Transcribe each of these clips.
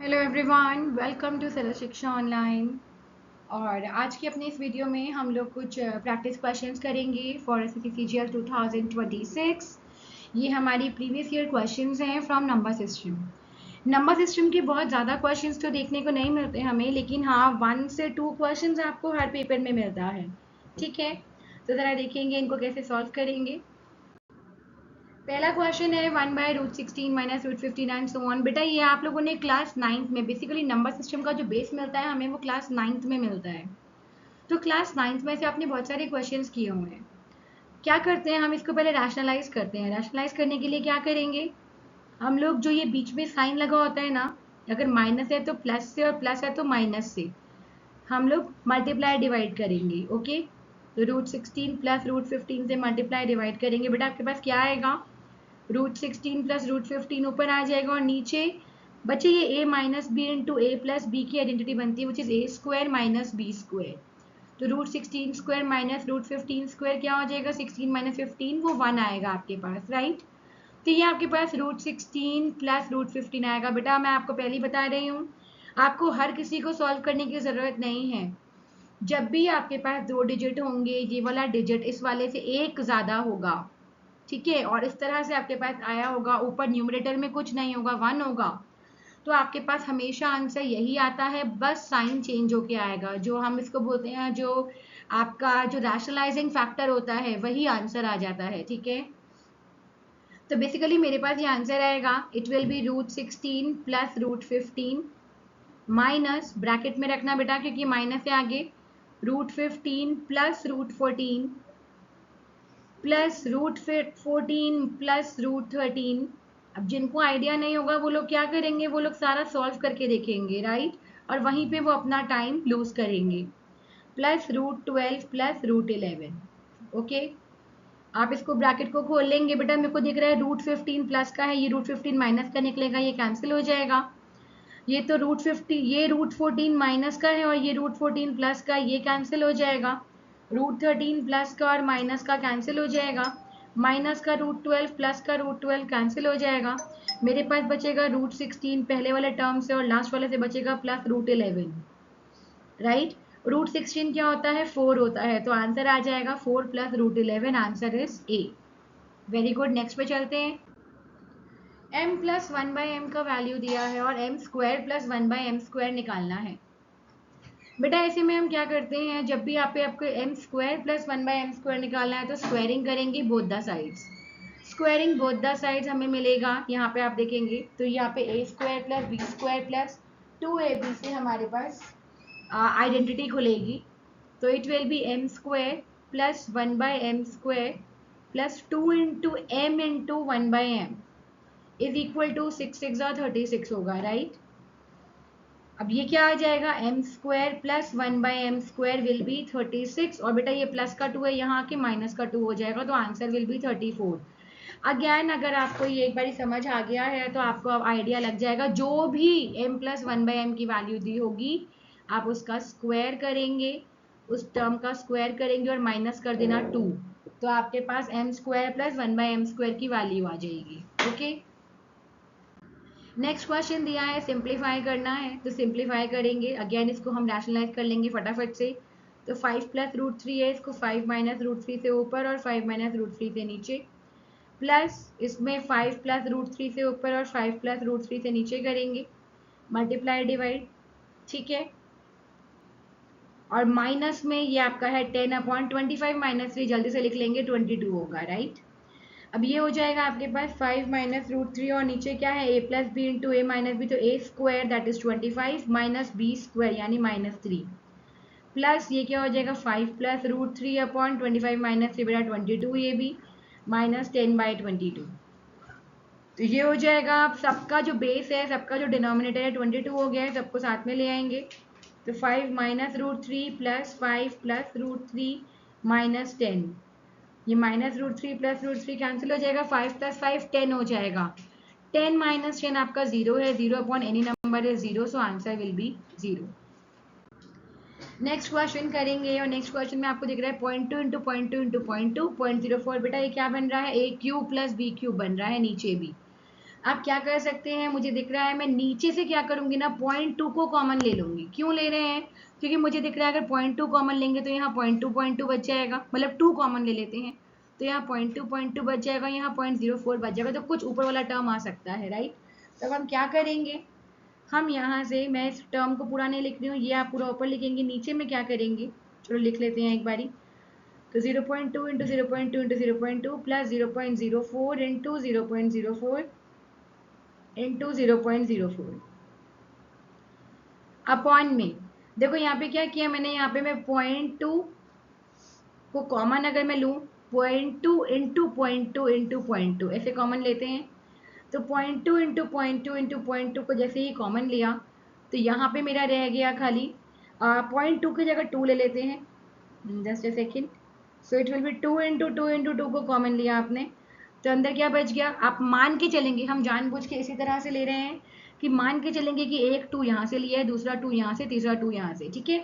Hello everyone, welcome to सरल शिक्षा online. और आज की अपनी इस वीडियो में हम लोग कुछ प्रैक्टिस क्वेश्चंस करेंगे फॉर एसएससी सीजीएल 2026। ये हमारी प्रीवियस ईयर क्वेश्चंस हैं from number system. Number system के बहुत ज़्यादा क्वेश्चंस तो देखने को नहीं मिलते हमें, लेकिन हाँ 1 से 2 क्वेश्चंस आपको हर पेपर में मिलता है। ठीक है, तो ज़रा देखेंगे इनको कैसे सॉल्व करेंगे। पहला क्वेश्चन है 1/√16 माइनस √59 सो ऑन। बेटा ये आप लोगों ने क्लास 9th में, बेसिकली नंबर सिस्टम का जो बेस मिलता है हमें वो क्लास 9th में मिलता है। तो क्लास 9th में से आपने बहुत सारे क्वेश्चंस किए हुए हैं। क्या करते हैं, हम इसको पहले रैशनलाइज करते हैं। रैशनलाइज करने के लिए क्या करेंगे, हम लोग जो ये बीच में साइन लगा होता है ना, अगर माइनस है तो प्लस से और प्लस है तो माइनस से हम लोग मल्टीप्लाई डिवाइड करेंगे। ओके, तो √16 प्लस √15 से मल्टीप्लाई डिवाइड करेंगे। बेटा आपके पास क्या आएगा, √16 प्लस √15 ऊपर आ जाएगा और नीचे बच्चे ये a minus B into A plus B की आइडेंटिटी बनती है which is A square minus B square. तो √16 स्क्वायर माइनस √15 स्क्वायर क्या हो जाएगा, 16 माइनस 15 वो 1 आएगा आपके पास, राइट। तो ये आपके पास √16 प्लस √15 आएगा। बेटा मैं आपको पहले ही बता रही हूँ, आपको हर किसी को सॉल्व करने की ज़रूरत नहीं है। जब भी आपके पास 2 डिजिट होंगे, ये वाला डिजिट इस वाले से एक ज़्यादा होगा, ठीक है, और इस तरह से आपके पास आया होगा, ऊपर न्यूमरेटर में कुछ नहीं होगा, 1 होगा, तो आपके पास हमेशा आंसर यही आता है, बस साइन चेंज होके आएगा। जो हम इसको बोलते हैं, जो आपका जो रैशनलाइजिंग फैक्टर होता है वही आंसर आ जाता है। ठीक है, तो बेसिकली मेरे पास ये आंसर आएगा, it will B √16 plus √15 minus, bracket में रखना बेटा क्योंकि माइनस से आगे, √15 प्लस √14 प्लस √14 प्लस √13। अब जिनको आइडिया नहीं होगा वो लोग क्या करेंगे, वो लोग सारा सॉल्व करके देखेंगे, राइट, और वहीं पे वो अपना टाइम लूज करेंगे। Plus √12 plus √11। ओके, आप इसको ब्रैकेट को खोल लेंगे। बेटा मेरे को दिख रहा है √15 प्लस का है, ये √15 माइनस का निकलेगा, ये कैंसिल हो जाएगा। ये तो √50, ये √14 माइनस का है और ये √14 प्लस का, ये कैंसिल हो जाएगा। √13 प्लस का और माइनस का कैंसिल हो जाएगा। माइनस का √12 प्लस का √12 कैंसिल हो जाएगा। मेरे पास बचेगा √16 पहले वाले टर्म से और लास्ट वाले से बचेगा प्लस √11, राइट। √16 क्या होता है, 4 होता है, तो आंसर आ जाएगा 4 plus √11, answer is a. Very good, next पे चलते हैं। m प्लस 1/m का वैल्यू दिया है और m square plus 1/m square निकालना है। बेटा ऐसे में हम क्या करते हैं, जब भी आपको m square plus 1/m square निकालना है तो स्क्वायरिंग करेंगे both the sides. Squaring both the sides हमें मिलेगा, यहाँ पे आप देखेंगे तो यहाँ पे a square plus b square plus 2ab से हमारे पास आइडेंटिटी खुलेगी। तो it will be m square plus 1/m square plus 2 into m into 1/m is equal to 6 6 36 होगा, राइट। अब ये क्या आ जाएगा, m square plus 1/m square will be 36, और बेटा ये प्लस का 2 है, यहाँ आके माइनस का 2 हो जाएगा, तो आंसर विल बी 34। अगेन अगर आपको ये एक बारी समझ आ गया है तो आपको अब आइडिया लग जाएगा, जो भी m प्लस 1/m की वैल्यू दी होगी आप उसका स्क्वायर करेंगे, उस टर्म का स्क्वायर करेंगे और माइनस कर देना 2, तो आपके पास m square plus 1/m square की वैल्यू आ जाएगी। ओके, नेक्स्ट क्वेश्चन दिया है, सिंप्लीफाई करना है, तो सिंप्लीफाई करेंगे। अगेन इसको हम रैशनलाइज कर लेंगे फटाफट से। तो 5 प्लस √3 है, इसको 5 माइनस √3 से ऊपर और 5 माइनस √3 से नीचे, प्लस इसमें 5 प्लस √3 से ऊपर और 5 प्लस √3 से नीचे करेंगे, मल्टीप्लाई डिवाइड, ठीक है। और माइनस में ये आपका है 10/25 माइनस 3, जल्दी से लिख लेंगे, 22 होगा, राइट। अब ये हो जाएगा आपके पास 5 माइनस √3 और नीचे क्या है, a plus B into A minus B, तो a square that is 25 minus B square यानी -3, प्लस ये क्या हो जाएगा 5 प्लस √3/25 माइनस 3 बेटा 22, ये भी माइनस 10/22। तो ये हो जाएगा, आप सबका जो बेस है, सबका जो डिनोमिनेटर है 22 हो गया है, सबको साथ में ले आएंगे। तो 5 माइनस √3 प्लस 5 प्लस √3 माइनस 10, ये माइनस √3 प्लस √3 कैंसिल हो जाएगा, 5 प्लस 5 10 हो जाएगा। 10 माइनस 10 आपका 0 है, 0 upon any number is 0, so answer will be 0। Next question करेंगे और नेक्स्ट क्वेश्चन में आपको दिख रहा है 0.2 इंटू 0.2 इंटू 0.2 0.04। बेटा ये क्या बन रहा है, a cube plus b cube बन रहा है नीचे भी। आप क्या कर सकते हैं, मुझे दिख रहा है मैं नीचे से क्या करूंगी ना 0.2 को कॉमन ले लूंगी। क्यों ले रहे हैं, क्योंकि मुझे दिख रहा है अगर 0.2 कॉमन लेंगे तो यहाँ 0.2 बच जाएगा, मतलब 2 कॉमन ले लेते हैं तो यहाँ 0.2 बच जाएगा, यहाँ 0.04 बच जाएगा, तो कुछ ऊपर वाला टर्म आ सकता है, राइट। तो अब हम क्या करेंगे, हम यहाँ से, मैं इस टर्म को पूरा नहीं लिख रही हूँ, ये आप पूरा ऊपर लिखेंगे, नीचे में क्या करेंगे, चलो लिख लेते हैं एक बारी। तो 0.2 into 0.2 into 0.2 plus 0.04 into 0.04 into 0.04 upon में, देखो यहाँ पे क्या किया मैंने, यहाँ पे मैं 0.2 को कॉमन अगर मैं लूँ 0.2 इंटू 0.2 इंटू 0.2 ऐसे कॉमन लेते हैं, तो 0.2 इंटू 0.2 इंटू 0.2 को जैसे ही कॉमन लिया तो यहाँ पे मेरा रह गया खाली 0.2 की जगह 2 ले लेते हैं, just a second. So it will B 2 into 2 into 2 को कॉमन लिया आपने, तो अंदर क्या बच गया, आप मान के चलेंगे, हम जानबूझ के इसी तरह से ले रहे हैं कि मान के चलेंगे कि एक 2 यहाँ से लिया है, दूसरा 2 यहाँ से, तीसरा 2 यहाँ से, ठीक है।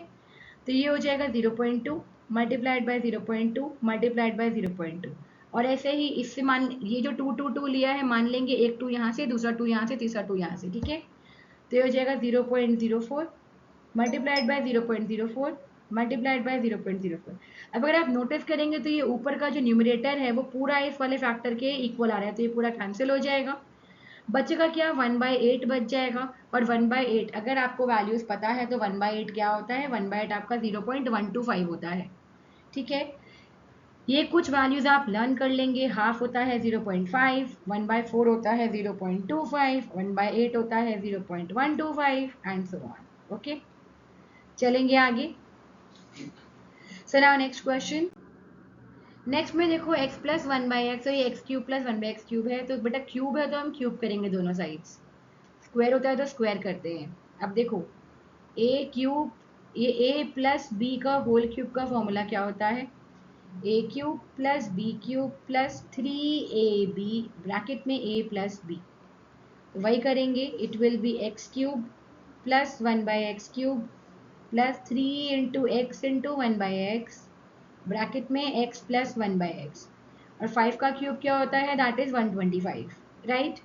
तो ये हो जाएगा 0.2 मल्टीप्लाइड बाय 0.2 मल्टीप्लाइड बाय 0.2, और ऐसे ही इससे मान, ये जो 2 2 2 लिया है मान लेंगे एक 2 यहाँ से, दूसरा 2 यहाँ से, तीसरा 2 यहाँ से, ठीक है। तो ये हो जाएगा 0.04 मल्टीप्लाइड बाय 0.04 मल्टीप्लाइड बाय 0.04। अब अगर आप नोटिस करेंगे तो ये ऊपर का जो न्यूमरेटर है वो पूरा इस वाले फैक्टर के इक्वल आ रहा है, तो ये पूरा कैंसिल हो जाएगा, बचेगा क्या 1/8 बच जाएगा। और 1/8 अगर आपको वैल्यूज पता है तो 1/8 क्या होता है, 1/8 आपका 0.125 होता है, ठीक है। ये कुछ वैल्यूज आप लर्न कर लेंगे, हाफ होता है 0.5, 1/4 होता है 0.25, 1/8 होता है 0.125 एंड सो ऑन। ओके, चलेंगे आगे। So now next question. Next में देखो x प्लस 1/x और ये x cube plus 1/x cube है, तो बेटा क्यूब है तो हम क्यूब करेंगे दोनों साइड्स, स्क्वायर होता है तो स्क्वायर करते हैं। अब देखो a क्यूब, ये a प्लस b का होल क्यूब का फॉर्मूला क्या होता है, a cube plus b cube plus 3ab bracket में a प्लस b, तो वही करेंगे, it will B x cube plus 1/x cube plus 3 into x into 1/x bracket में x प्लस 1/x, और 5 का क्यूब क्या होता है, दैट इज 125, राइट।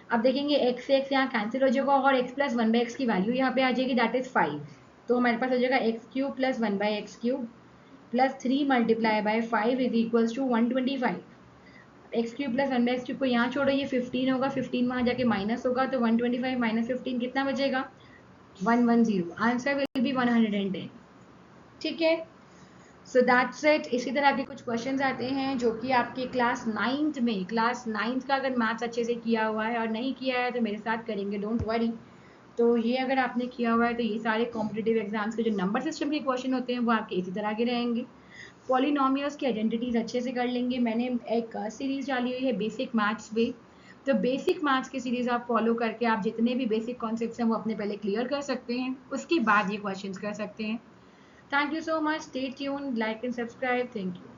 अब देखेंगे x से x यहाँ कैंसिल हो जाएगा और x प्लस 1/x की वैल्यू यहाँ पे आ जाएगी, दैट इज 5, तो हमारे पास हो जाएगा x cube plus 1/x cube plus 3 multiply by 5 is equals to 125। X cube plus 1/x cube को यहाँ छोड़ो, ये 15 होगा, 15 वहाँ जाके माइनस होगा, तो 125 माइनस 15 कितना बचेगा, 110, आंसर विल बी 110, ठीक है। So that's it. इसी तरह के कुछ क्वेश्चंस आते हैं जो कि आपके क्लास 9th में, क्लास 9th का अगर मैथ्स अच्छे से किया हुआ है और नहीं किया है तो मेरे साथ करेंगे, डोंट वरी। तो ये अगर आपने किया हुआ है तो ये सारे कॉम्पिटिटिव एग्जाम्स के जो नंबर सिस्टम के क्वेश्चन होते हैं वो आपके इसी तरह के रहेंगे। पॉलिनोमियल्स की आइडेंटिटीज अच्छे से कर लेंगे, मैंने एक सीरीज डाली हुई है बेसिक मैथ्स में, तो बेसिक मैथ्स की सीरीज आप फॉलो करके आप जितने भी बेसिक कॉन्सेप्ट्स हैं वो अपने पहले क्लियर कर सकते हैं, उसके बाद ये क्वेश्चंस कर सकते हैं। Thank you so much. Stay tuned, like and subscribe. Thank you.